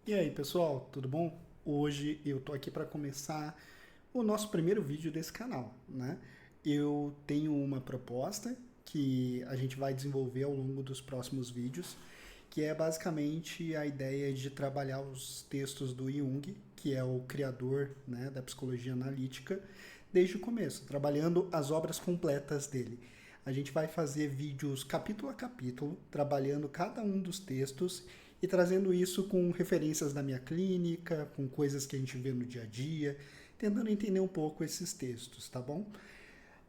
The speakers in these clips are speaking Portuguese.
E aí, pessoal, tudo bom? Hoje eu tô aqui para começar o nosso primeiro vídeo desse canal, né? Eu tenho uma proposta que a gente vai desenvolver ao longo dos próximos vídeos, que é basicamente a ideia de trabalhar os textos do Jung, que é o criador, né, da psicologia analítica, desde o começo, trabalhando as obras completas dele. A gente vai fazer vídeos capítulo a capítulo, trabalhando cada um dos textos e trazendo isso com referências da minha clínica, com coisas que a gente vê no dia a dia, tentando entender um pouco esses textos, tá bom?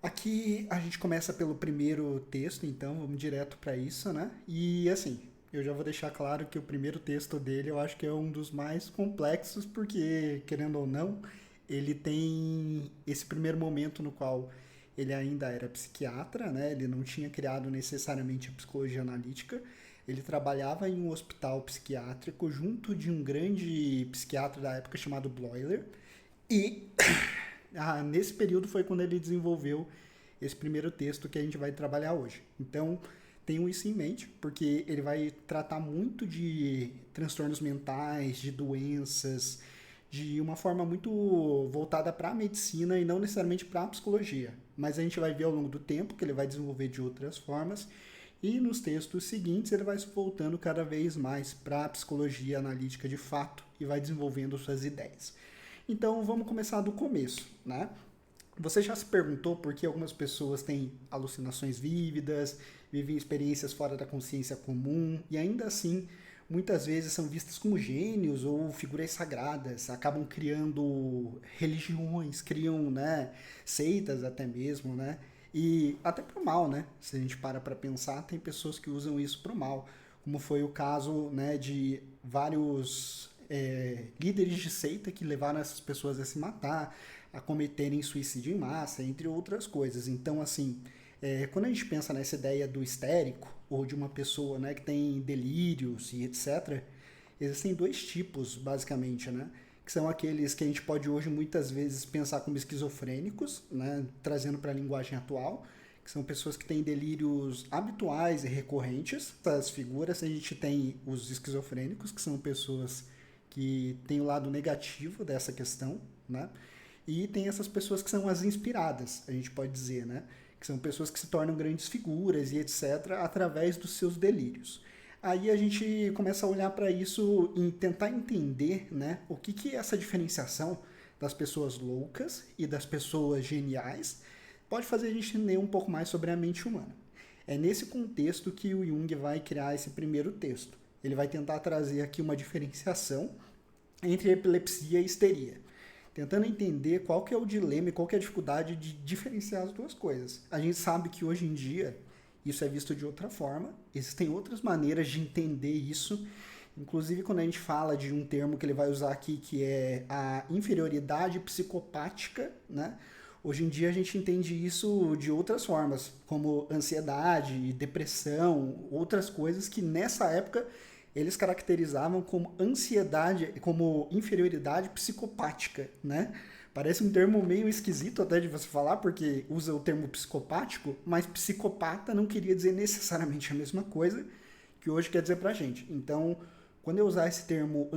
Aqui a gente começa pelo primeiro texto, então vamos direto para isso, né? E assim, eu já vou deixar claro que o primeiro texto dele eu acho que é um dos mais complexos, porque, querendo ou não, ele tem esse primeiro momento no qual ele ainda era psiquiatra, né? Ele não tinha criado necessariamente a psicologia analítica. Ele trabalhava em um hospital psiquiátrico junto de um grande psiquiatra da época chamado Bloiler. E nesse período foi quando ele desenvolveu esse primeiro texto que a gente vai trabalhar hoje. Então, tenham isso em mente, porque ele vai tratar muito de transtornos mentais, de doenças, de uma forma muito voltada para a medicina e não necessariamente para a psicologia. Mas a gente vai ver ao longo do tempo que ele vai desenvolver de outras formas e nos textos seguintes ele vai se voltando cada vez mais para a psicologia analítica de fato e vai desenvolvendo suas ideias. Então vamos começar do começo, né? Você já se perguntou por que algumas pessoas têm alucinações vívidas, vivem experiências fora da consciência comum e ainda assim muitas vezes são vistas como gênios ou figuras sagradas, acabam criando religiões, criam, né, seitas até mesmo, né? E até pro mal, né? Se a gente para pensar, tem pessoas que usam isso pro mal, como foi o caso, né, de vários líderes de seita que levaram essas pessoas a se matar, a cometerem suicídio em massa, entre outras coisas. Então, assim, quando a gente pensa nessa ideia do histérico, ou de uma pessoa, né, que tem delírios e etc., existem dois tipos, basicamente, né? Que são aqueles que a gente pode hoje muitas vezes pensar como esquizofrênicos, né, trazendo para a linguagem atual, que são pessoas que têm delírios habituais e recorrentes. Essas figuras a gente tem os esquizofrênicos, que são pessoas que têm o lado negativo dessa questão, né? E tem essas pessoas que são as inspiradas, a gente pode dizer, né? Que são pessoas que se tornam grandes figuras e etc. através dos seus delírios. Aí a gente começa a olhar para isso e tentar entender, né, o que é essa diferenciação das pessoas loucas e das pessoas geniais pode fazer a gente entender um pouco mais sobre a mente humana. É nesse contexto que o Jung vai criar esse primeiro texto. Ele vai tentar trazer aqui uma diferenciação entre epilepsia e histeria, tentando entender qual que é o dilema e qual que é a dificuldade de diferenciar as duas coisas. A gente sabe que hoje em dia isso é visto de outra forma, existem outras maneiras de entender isso, inclusive quando a gente fala de um termo que ele vai usar aqui, que é a inferioridade psicopática, né? Hoje em dia a gente entende isso de outras formas, como ansiedade, depressão, outras coisas que nessa época eles caracterizavam como ansiedade, como inferioridade psicopática, né? Parece um termo meio esquisito até de você falar, porque usa o termo psicopático, mas psicopata não queria dizer necessariamente a mesma coisa que hoje quer dizer pra gente. Então, quando eu usar esse termo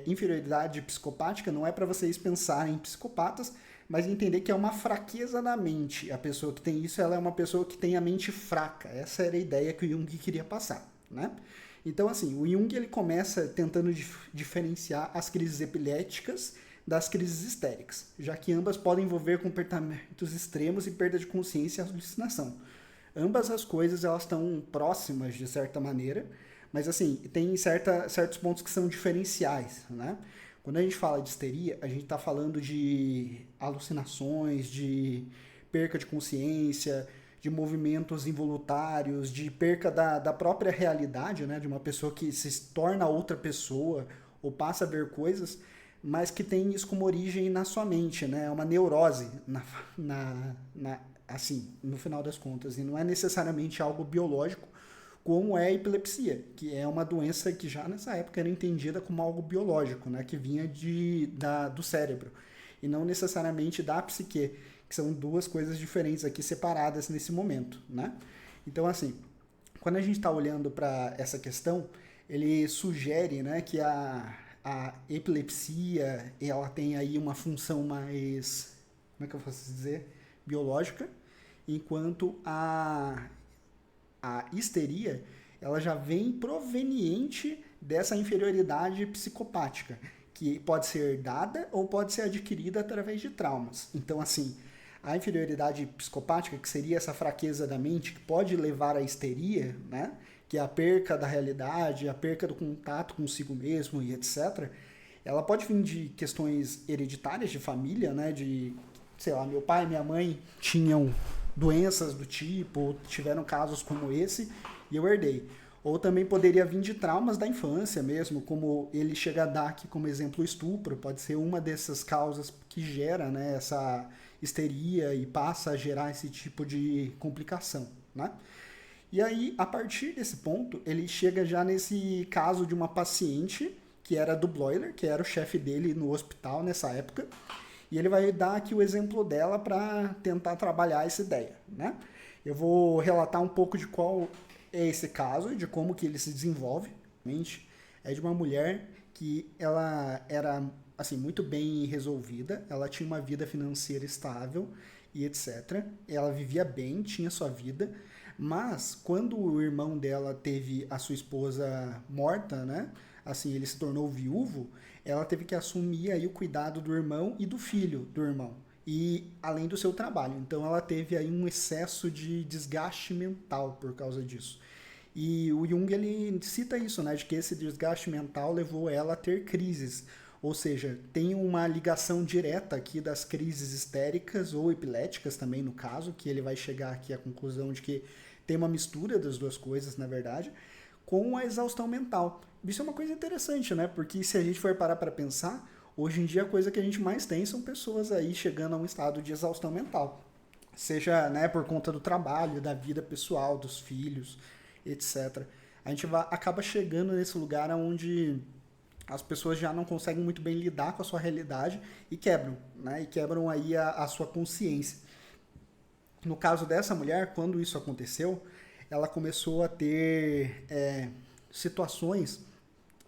inferioridade psicopática, não é para vocês pensarem em psicopatas, mas entender que é uma fraqueza da mente. A pessoa que tem isso, ela é uma pessoa que tem a mente fraca. Essa era a ideia que o Jung queria passar, né? Então, assim, o Jung ele começa tentando diferenciar as crises epiléticas das crises histéricas, já que ambas podem envolver comportamentos extremos e perda de consciência e alucinação. Ambas as coisas elas estão próximas de certa maneira, mas assim, tem certos pontos que são diferenciais, né? Quando a gente fala de histeria, a gente está falando de alucinações, de perca de consciência, de movimentos involuntários, de perca da própria realidade, né? De uma pessoa que se torna outra pessoa ou passa a ver coisas, mas que tem isso como origem na sua mente, né? É uma neurose, assim, no final das contas. E não é necessariamente algo biológico, como é a epilepsia, que é uma doença que já nessa época era entendida como algo biológico, né? Que vinha do cérebro, e não necessariamente da psique, que são duas coisas diferentes aqui separadas nesse momento, né? Então, assim, quando a gente está olhando para essa questão, ele sugere, né, que a epilepsia, ela tem aí uma função mais, como é que eu posso dizer, biológica, enquanto a histeria, ela já vem proveniente dessa inferioridade psicopática, que pode ser dada ou pode ser adquirida através de traumas. Então, assim, a inferioridade psicopática, que seria essa fraqueza da mente, que pode levar à histeria, né? Que é a perca da realidade, a perca do contato consigo mesmo e etc., ela pode vir de questões hereditárias de família, né? De, sei lá, meu pai e minha mãe tinham doenças do tipo, tiveram casos como esse, e eu herdei. Ou também poderia vir de traumas da infância mesmo, como ele chega a dar aqui como exemplo o estupro, pode ser uma dessas causas que gera, né, essa histeria e passa a gerar esse tipo de complicação, né? E aí, a partir desse ponto, ele chega já nesse caso de uma paciente que era do Bloiler, que era o chefe dele no hospital nessa época, e ele vai dar aqui o exemplo dela para tentar trabalhar essa ideia, né? Eu vou relatar um pouco de qual é esse caso, de como que ele se desenvolve. É de uma mulher que ela era assim muito bem resolvida, ela tinha uma vida financeira estável e etc. Ela vivia bem, tinha sua vida, mas quando o irmão dela teve a sua esposa morta, né? Assim, ele se tornou viúvo, ela teve que assumir aí o cuidado do irmão e do filho do irmão. E além do seu trabalho. Então ela teve aí um excesso de desgaste mental por causa disso. E o Jung ele cita isso, né, de que esse desgaste mental levou ela a ter crises. Ou seja, tem uma ligação direta aqui das crises histéricas ou epiléticas também no caso, que ele vai chegar aqui à conclusão de que tem uma mistura das duas coisas, na verdade, com a exaustão mental. Isso é uma coisa interessante, né? Porque se a gente for parar para pensar, hoje em dia a coisa que a gente mais tem são pessoas aí chegando a um estado de exaustão mental. Seja, né, por conta do trabalho, da vida pessoal, dos filhos, etc. A gente acaba chegando nesse lugar onde as pessoas já não conseguem muito bem lidar com a sua realidade e quebram, né? E quebram aí a sua consciência. No caso dessa mulher, quando isso aconteceu, ela começou a ter situações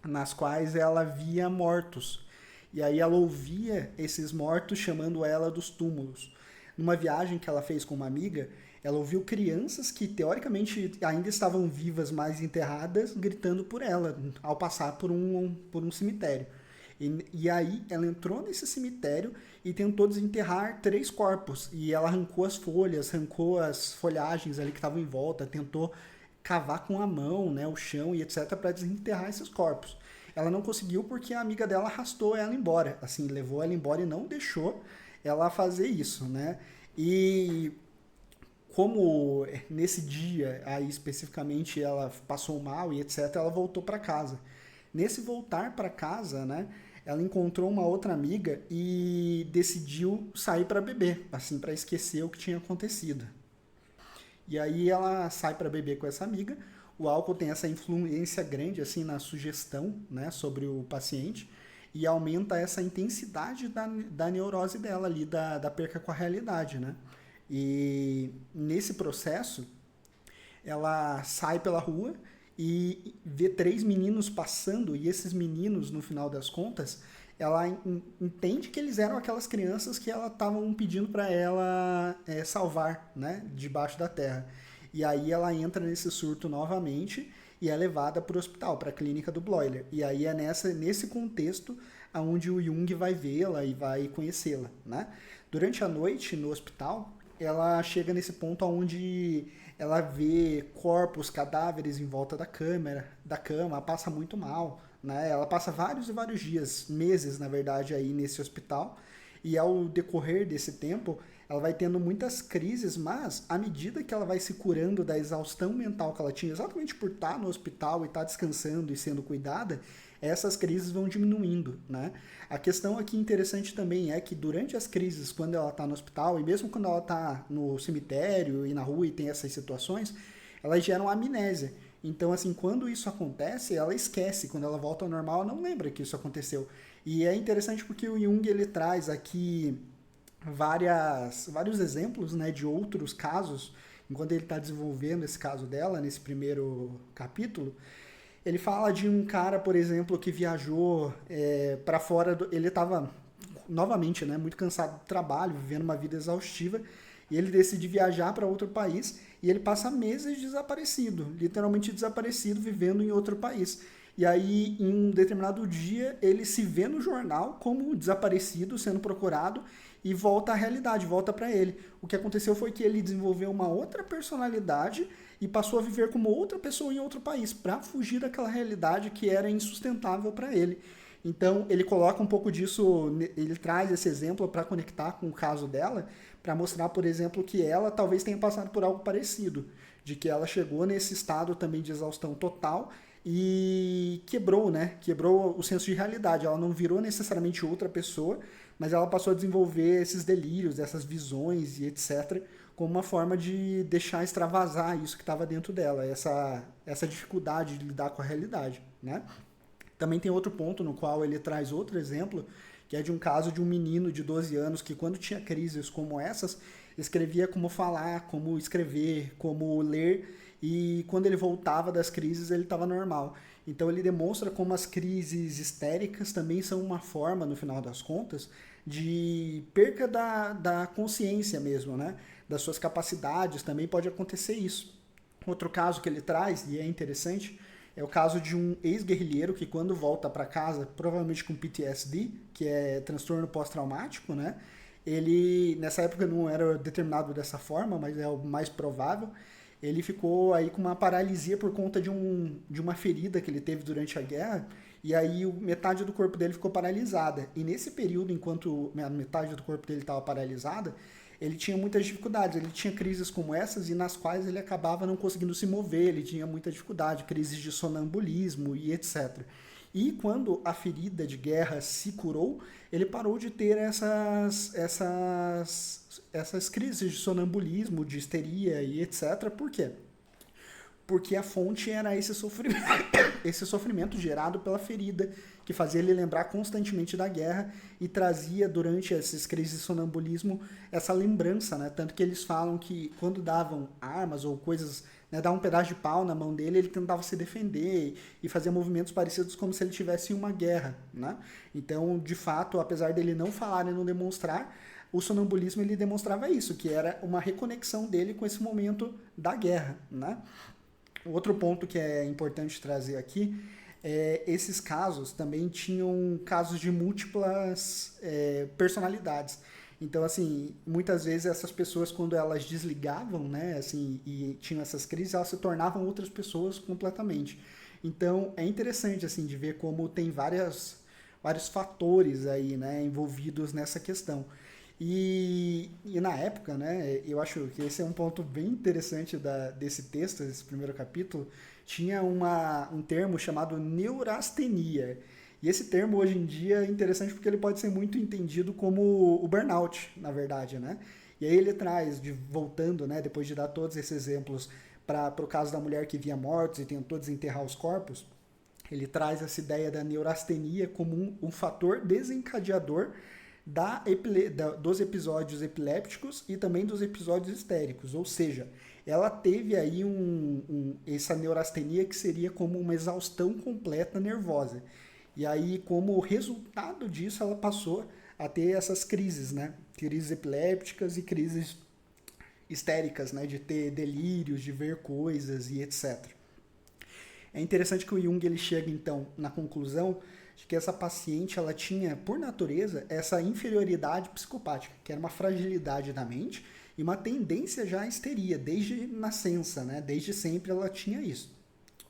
nas quais ela via mortos. E aí ela ouvia esses mortos chamando ela dos túmulos. Numa viagem que ela fez com uma amiga, ela ouviu crianças que teoricamente ainda estavam vivas, mas enterradas, gritando por ela ao passar por um cemitério. E aí ela entrou nesse cemitério e tentou desenterrar 3 corpos. E ela arrancou as folhas, arrancou as folhagens ali que estavam em volta, tentou cavar com a mão, né, o chão e etc, para desenterrar esses corpos. Ela não conseguiu porque a amiga dela arrastou ela embora, assim, levou ela embora e não deixou ela fazer isso, né? E como nesse dia aí especificamente ela passou mal e etc, ela voltou para casa. Nesse voltar para casa, né, ela encontrou uma outra amiga e decidiu sair para beber, assim, para esquecer o que tinha acontecido. E aí ela sai para beber com essa amiga. O álcool tem essa influência grande assim na sugestão, né, sobre o paciente e aumenta essa intensidade da neurose dela ali, da perca com a realidade, né? E nesse processo, ela sai pela rua e vê 3 meninos passando, e esses meninos, no final das contas, ela entende que eles eram aquelas crianças que ela estavam pedindo para ela salvar, né, debaixo da terra. E aí ela entra nesse surto novamente e é levada para o hospital, para a clínica do Bloiler. E aí é nesse contexto onde o Jung vai vê-la e vai conhecê-la, né? Durante a noite no hospital, ela chega nesse ponto onde ela vê corpos, cadáveres em volta da cama, passa muito mal, né? Ela passa vários e vários dias, meses, na verdade, aí nesse hospital. E ao decorrer desse tempo, ela vai tendo muitas crises, mas à medida que ela vai se curando da exaustão mental que ela tinha, exatamente por estar no hospital e estar descansando e sendo cuidada, essas crises vão diminuindo, né? A questão aqui interessante também é que durante as crises, quando ela está no hospital, e mesmo quando ela está no cemitério e na rua e tem essas situações, elas geram amnésia. Então, assim, quando isso acontece, ela esquece. Quando ela volta ao normal, ela não lembra que isso aconteceu. E é interessante porque o Jung, ele traz aqui vários exemplos, né, de outros casos, enquanto ele está desenvolvendo esse caso dela, nesse primeiro capítulo, Ele fala de um cara, por exemplo, que viajou para fora, ele estava novamente, né, muito cansado do trabalho, vivendo uma vida exaustiva, e ele decide viajar para outro país e ele passa meses desaparecido, literalmente desaparecido, vivendo em outro país. E aí, em um determinado dia, ele se vê no jornal como desaparecido, sendo procurado, e volta à realidade, volta para ele. O que aconteceu foi que ele desenvolveu uma outra personalidade e passou a viver como outra pessoa em outro país, para fugir daquela realidade que era insustentável para ele. Então, ele coloca um pouco disso, ele traz esse exemplo para conectar com o caso dela, para mostrar, por exemplo, que ela talvez tenha passado por algo parecido, de que ela chegou nesse estado também de exaustão total e quebrou, né? Quebrou o senso de realidade. Ela não virou necessariamente outra pessoa, mas ela passou a desenvolver esses delírios, essas visões e etc., como uma forma de deixar extravasar isso que estava dentro dela, essa dificuldade de lidar com a realidade, né? Também tem outro ponto no qual ele traz outro exemplo, que é de um caso de um menino de 12 anos que, quando tinha crises como essas, escrevia como falar, como escrever, como ler, e quando ele voltava das crises ele estava normal. Então ele demonstra como as crises histéricas também são uma forma, no final das contas, de perca da consciência mesmo, né? Das suas capacidades, também pode acontecer isso. Outro caso que ele traz, e é interessante, é o caso de um ex-guerrilheiro que, quando volta para casa, provavelmente com PTSD, que é transtorno pós-traumático, né? Ele, nessa época não era determinado dessa forma, mas é o mais provável. Ele ficou aí com uma paralisia por conta de uma ferida que ele teve durante a guerra, e aí metade do corpo dele ficou paralisada. E nesse período, enquanto a metade do corpo dele estava paralisada, ele tinha muitas dificuldades, ele tinha crises como essas e nas quais ele acabava não conseguindo se mover, ele tinha muita dificuldade, crises de sonambulismo e etc. E quando a ferida de guerra se curou, ele parou de ter essas crises de sonambulismo, de histeria e etc. Por quê? Porque a fonte era esse sofrimento gerado pela ferida, que fazia ele lembrar constantemente da guerra e trazia, durante essas crises de sonambulismo, essa lembrança, né? Tanto que eles falam que quando davam armas ou coisas, né, davam um pedaço de pau na mão dele, ele tentava se defender e fazia movimentos parecidos como se ele tivesse em uma guerra, né? Então, de fato, apesar dele não falar e não demonstrar, o sonambulismo ele demonstrava isso, que era uma reconexão dele com esse momento da guerra, né? Outro ponto que é importante trazer aqui é esses casos também tinham casos de múltiplas personalidades. Então, assim, muitas vezes essas pessoas, quando elas desligavam, né, assim, e tinham essas crises, elas se tornavam outras pessoas completamente. Então, é interessante, assim, de ver como tem vários fatores aí, né, envolvidos nessa questão. E na época, né, eu acho que esse é um ponto bem interessante desse texto, desse primeiro capítulo, tinha um termo chamado neurastenia. E esse termo hoje em dia é interessante porque ele pode ser muito entendido como o burnout, na verdade, né? E aí ele traz, voltando, né, depois de dar todos esses exemplos para o caso da mulher que via mortos e tentou desenterrar os corpos, ele traz essa ideia da neurastenia como um fator desencadeador dos episódios epilépticos e também dos episódios histéricos. Ou seja, ela teve aí essa neurastenia que seria como uma exaustão completa nervosa. E aí, como resultado disso, ela passou a ter essas crises, né? Crises epilépticas e crises histéricas, né? De ter delírios, de ver coisas e etc. É interessante que o Jung ele chega, então, na conclusão de que essa paciente ela tinha, por natureza, essa inferioridade psicopática, que era uma fragilidade da mente e uma tendência já à histeria, desde nascença, né? Desde sempre ela tinha isso.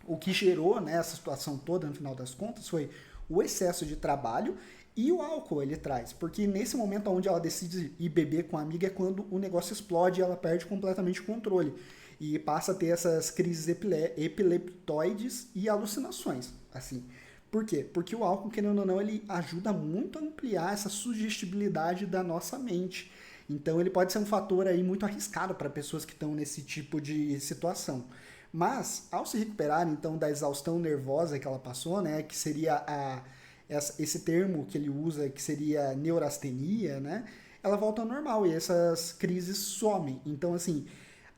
O que gerou, né, essa situação toda, no final das contas, foi o excesso de trabalho e o álcool ele traz. Porque nesse momento onde ela decide ir beber com a amiga é quando o negócio explode e ela perde completamente o controle. E passa a ter essas crises epileptoides e alucinações, assim. Por quê? Porque o álcool, querendo ou não, ele ajuda muito a ampliar essa sugestibilidade da nossa mente. Então ele pode ser um fator aí muito arriscado para pessoas que estão nesse tipo de situação. Mas, ao se recuperar, então, da exaustão nervosa que ela passou, né, que seria esse termo que ele usa, que seria neurastenia, né, ela volta ao normal e essas crises somem. Então, assim,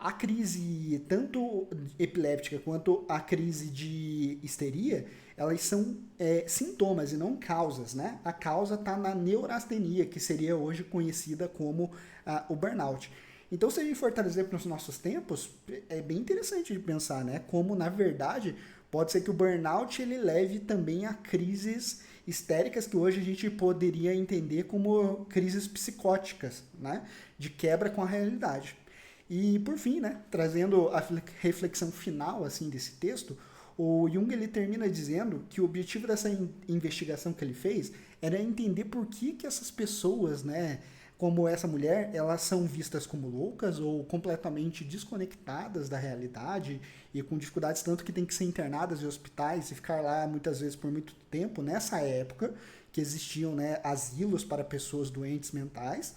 A crise, tanto epiléptica quanto a crise de histeria, elas são sintomas e não causas, né? A causa está na neurastenia, que seria hoje conhecida como o burnout. Então, se a gente for trazer para os nossos tempos, é bem interessante de pensar, né? Como, na verdade, pode ser que o burnout ele leve também a crises histéricas que hoje a gente poderia entender como crises psicóticas, né? De quebra com a realidade. E, por fim, né? Trazendo a reflexão final assim desse texto, o Jung ele termina dizendo que o objetivo dessa investigação que ele fez era entender por que essas pessoas, né, como essa mulher, elas são vistas como loucas ou completamente desconectadas da realidade e com dificuldades tanto que tem que ser internadas em hospitais e ficar lá muitas vezes por muito tempo, nessa época que existiam, né, asilos para pessoas doentes mentais.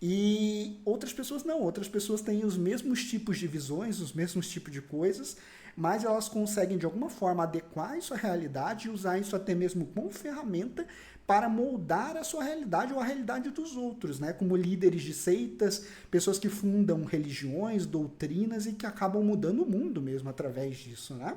E outras pessoas não, outras pessoas têm os mesmos tipos de visões, os mesmos tipos de coisas, mas elas conseguem de alguma forma adequar isso à realidade e usar isso até mesmo como ferramenta para moldar a sua realidade ou a realidade dos outros, né? Como líderes de seitas, pessoas que fundam religiões, doutrinas e que acabam mudando o mundo mesmo através disso, né?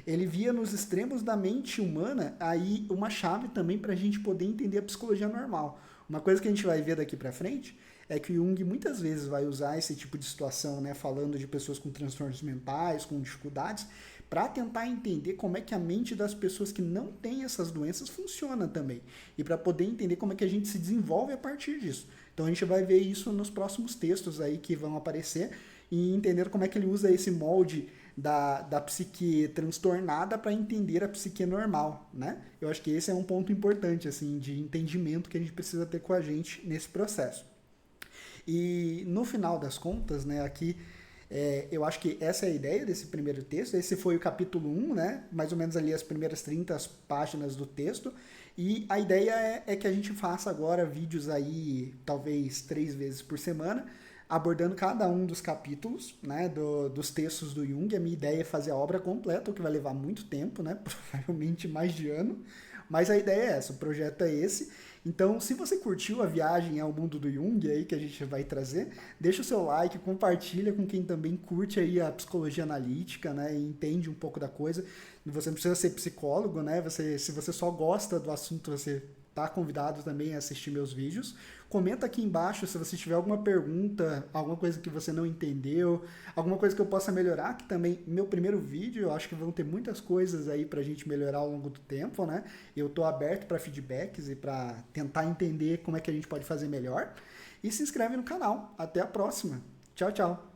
Ele via nos extremos da mente humana aí uma chave também para a gente poder entender a psicologia normal. Uma coisa que a gente vai ver daqui para frente é que o Jung muitas vezes vai usar esse tipo de situação, né, falando de pessoas com transtornos mentais, com dificuldades, para tentar entender como é que a mente das pessoas que não têm essas doenças funciona também. E para poder entender como é que a gente se desenvolve a partir disso. Então a gente vai ver isso nos próximos textos aí que vão aparecer e entender como é que ele usa esse molde da psique transtornada para entender a psique normal, né? Eu acho que esse é um ponto importante, assim, de entendimento que a gente precisa ter com a gente nesse processo. E no final das contas, né, aqui eu acho que essa é a ideia desse primeiro texto. Esse foi o capítulo 1, né, mais ou menos ali as primeiras 30 páginas do texto. E a ideia é que a gente faça agora vídeos aí, talvez 3 vezes por semana, abordando cada um dos capítulos, né, dos textos do Jung. A minha ideia é fazer a obra completa, o que vai levar muito tempo, né, provavelmente mais de ano. Mas a ideia é essa, o projeto é esse. Então, se você curtiu a viagem ao mundo do Jung aí que a gente vai trazer, deixa o seu like, compartilha com quem também curte aí a psicologia analítica, né, e entende um pouco da coisa. Você não precisa ser psicólogo, né? Se você só gosta do assunto, você está convidado também a assistir meus vídeos. Comenta aqui embaixo se você tiver alguma pergunta, alguma coisa que você não entendeu, alguma coisa que eu possa melhorar, que também, meu primeiro vídeo, eu acho que vão ter muitas coisas aí pra gente melhorar ao longo do tempo, né? Eu tô aberto para feedbacks e para tentar entender como é que a gente pode fazer melhor. E se inscreve no canal. Até a próxima. Tchau, tchau.